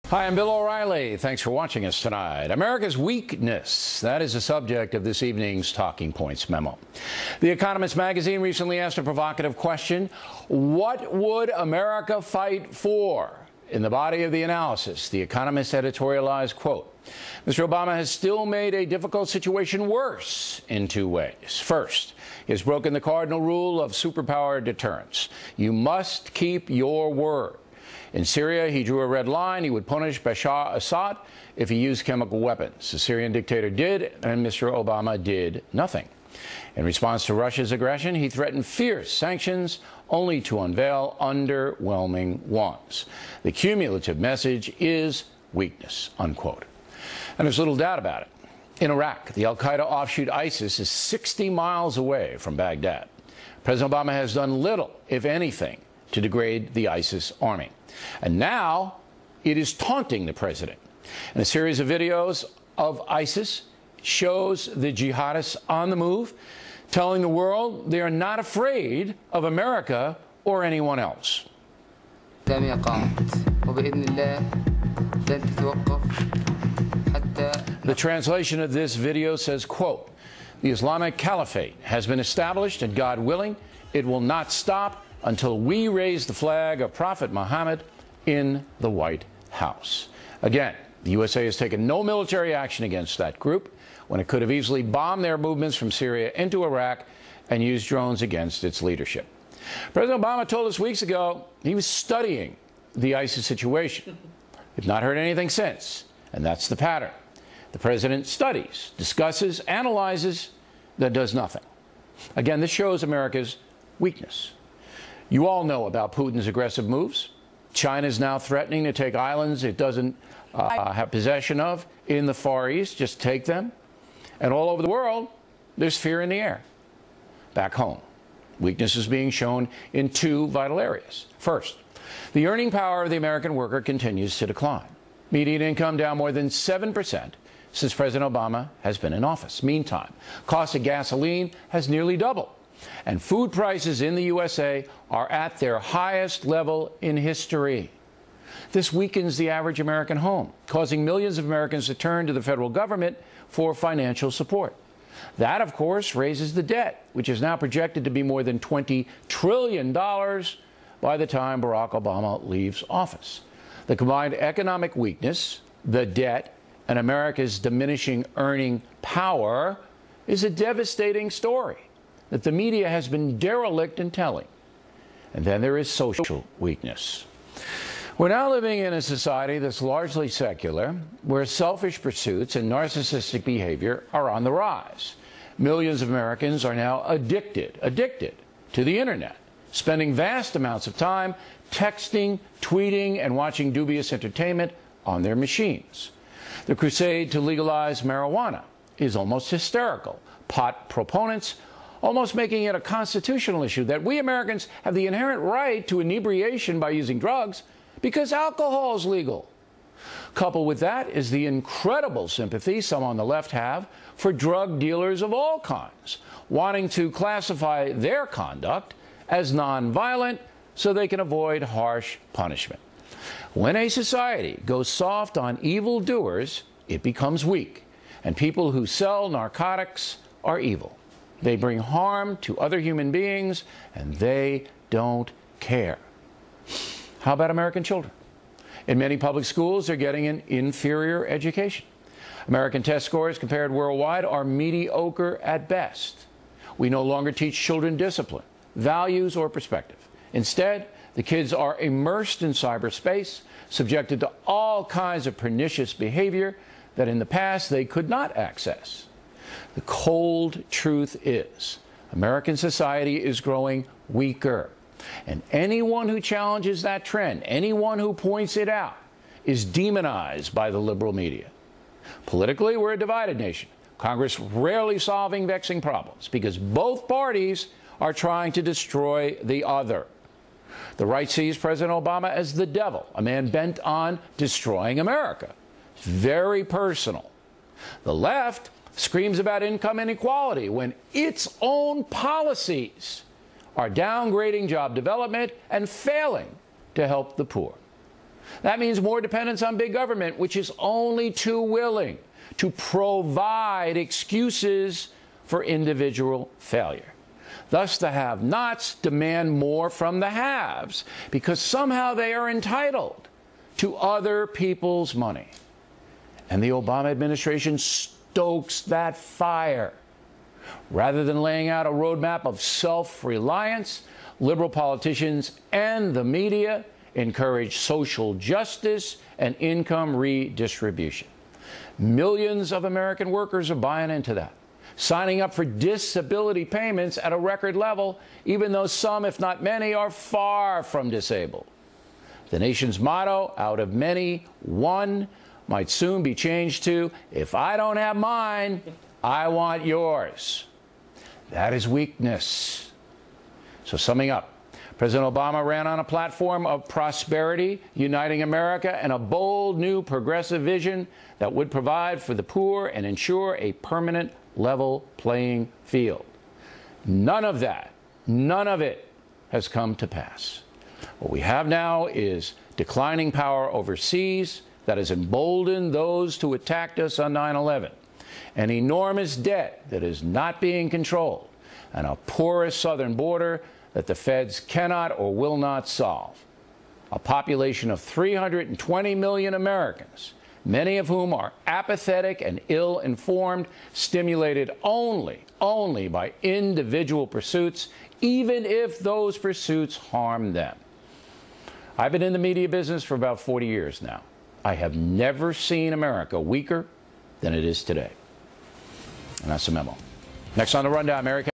Hi, I'm Bill O'Reilly. Thanks for watching us tonight. America's weakness. That is the subject of this evening's Talking Points memo. The Economist magazine recently asked a provocative question: what would America fight for? In the body of the analysis, The Economist editorialized, quote, Mr. Obama has still made a difficult situation worse in two ways. First, he has broken the cardinal rule of superpower deterrence. You must keep your word. In Syria, he drew a red line. He would punish Bashar Assad if he used chemical weapons. The Syrian dictator did, and Mr. Obama did nothing. In response to Russia's aggression, he threatened fierce sanctions, only to unveil underwhelming ones. The cumulative message is weakness, unquote. And there's little doubt about it. In Iraq, the al-Qaeda offshoot ISIS is 60 miles away from Baghdad. President Obama has done little, if anything, to degrade the ISIS army. And now it is taunting the president. And a series of videos of ISIS shows the jihadists on the move, telling the world they are not afraid of America or anyone else. The translation of this video says, quote, the Islamic Caliphate has been established, and God willing, it will not stop until we raise the flag of Prophet Muhammad in the White House. Again, the USA has taken no military action against that group when it could have easily bombed their movements from Syria into Iraq and used drones against its leadership. President Obama told us weeks ago he was studying the ISIS situation. We've not heard anything since, and that's the pattern. The president studies, discusses, analyzes, then does nothing. Again, this shows America's weakness. You all know about Putin's aggressive moves. China is now threatening to take islands it doesn't have possession of in the Far East, just take them. And all over the world, there's fear in the air. Back home, weakness is being shown in two vital areas. First, the earning power of the American worker continues to decline. Median income down more than 7% since President Obama has been in office. Meantime, cost of gasoline has nearly doubled, and food prices in the USA are at their highest level in history. This weakens the average American home, causing millions of Americans to turn to the federal government for financial support. That, of course, raises the debt, which is now projected to be more than $20 trillion by the time Barack Obama leaves office. The combined economic weakness, the debt, and America's diminishing earning power is a devastating story that the media has been derelict in telling. And then there is social weakness. We're now living in a society that's largely secular, where selfish pursuits and narcissistic behavior are on the rise. Millions of Americans are now addicted to the internet, spending vast amounts of time texting, tweeting, and watching dubious entertainment on their machines. The crusade to legalize marijuana is almost hysterical. Pot proponents almost making it a constitutional issue that we Americans have the inherent right to inebriation by using drugs because alcohol is legal. Coupled with that is the incredible sympathy some on the left have for drug dealers of all kinds, wanting to classify their conduct as nonviolent so they can avoid harsh punishment. When a society goes soft on evildoers, it becomes weak, and people who sell narcotics are evil. They bring harm to other human beings, and they don't care. How about American children? In many public schools, they're getting an inferior education. American test scores compared worldwide are mediocre at best. We no longer teach children discipline, values, or perspective. Instead, the kids are immersed in cyberspace, subjected to all kinds of pernicious behavior that in the past they could not access. The cold truth is, American society is growing weaker. And anyone who challenges that trend, anyone who points it out, is demonized by the liberal media. Politically, we're a divided nation. Congress rarely solving vexing problems because both parties are trying to destroy the other. The right sees President Obama as the devil, a man bent on destroying America. It's very personal. The left screams about income inequality when its own policies are downgrading job development and failing to help the poor. That means more dependence on big government, which is only too willing to provide excuses for individual failure. Thus, the have-nots demand more from the haves because somehow they are entitled to other people's money. And the Obama administration stokes that fire. Rather than laying out a roadmap of self-reliance, liberal politicians and the media encourage social justice and income redistribution. Millions of American workers are buying into that, signing up for disability payments at a record level, even though some, if not many, are far from disabled. The nation's motto, out of many, one, might soon be changed to, if I don't have mine, I want yours. That is weakness. So summing up, President Obama ran on a platform of prosperity, uniting America, and a bold new progressive vision that would provide for the poor and ensure a permanent level playing field. None of that, none of it has come to pass. What we have now is declining power overseas that has emboldened those who attacked us on 9/11, an enormous debt that is not being controlled, and a porous southern border that the feds cannot or will not solve. A population of 320 million Americans, many of whom are apathetic and ill-informed, stimulated only by individual pursuits, even if those pursuits harm them. I've been in the media business for about 40 years now. I have never seen America weaker than it is today. And that's the memo. Next on The Rundown, America.